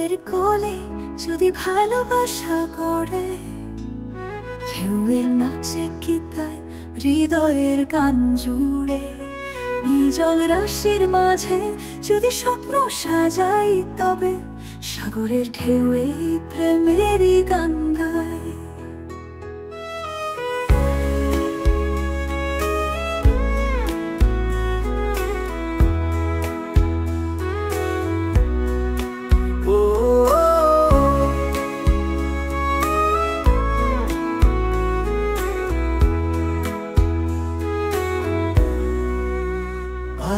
সাগরের কোলে যদি ভালোবাসা গড়ে, ঢেউয়ের নাচে গীতায় হৃদয়ের গান জুড়ে, নির্জল রাশির মাঝে যদি স্বপ্ন সাজাই, তবে সাগরের ঢেউয়ে প্রেমেরই গান গায়।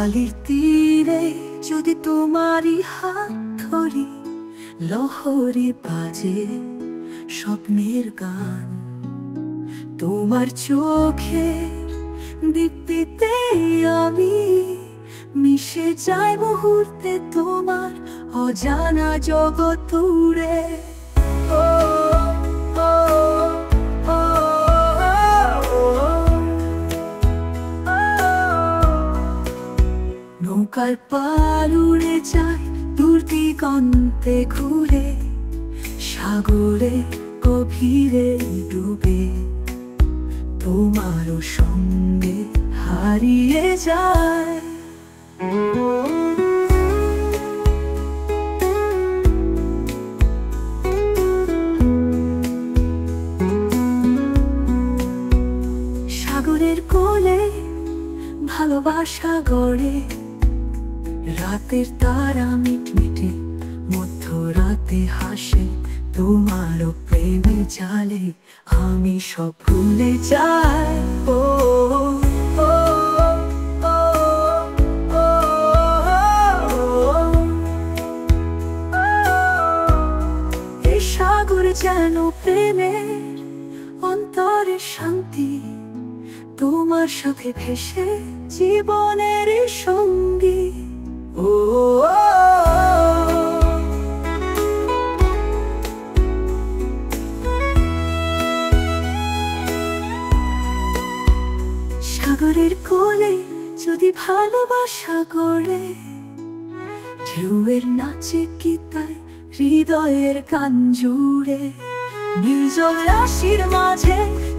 বালির তীরে যদি তোমারই হাত ধরি, লহরী বাজে স্বপ্নের গান, তোমার চোখের দীপ্তিতে আমি মিশে যাই মুহূর্তে তোমার অজানা জগৎ উড়ে। নৌকার পাল উড়ে যায় দূর দিগন্তে ঘুরে, সাগরে গভীরে ডুবে তোমারও সঙ্গে হারিয়ে যায়। সাগরের কোলে ভালোবাসা গড়ে, রাতের তারা মিটমিটে মধ্যরাতে হাসে, তোমারও প্রেমে জালে আমি সব ভুলে যাই। ও ও ও ও এই সাগর যেন প্রেমের অন্তরের শান্তি, তোমার সাথে ভেসে জীবনের সঙ্গী। ও সাগরের কোলে যদি ভালোবাসা গড়ে, ঢেউয়ের নাচে গীতায় হৃদয়ের গান জুড়ে, নির্জল রাশির মাঝে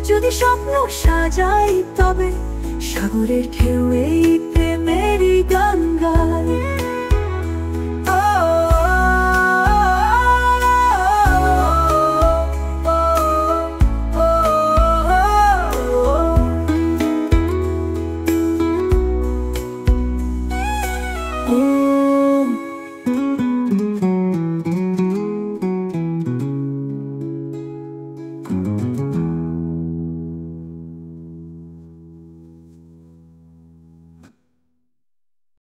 যদি স্বপ্ন সাজাই, তবে সাগরের ঢেউয়ে প্রেমেরই গান গায়।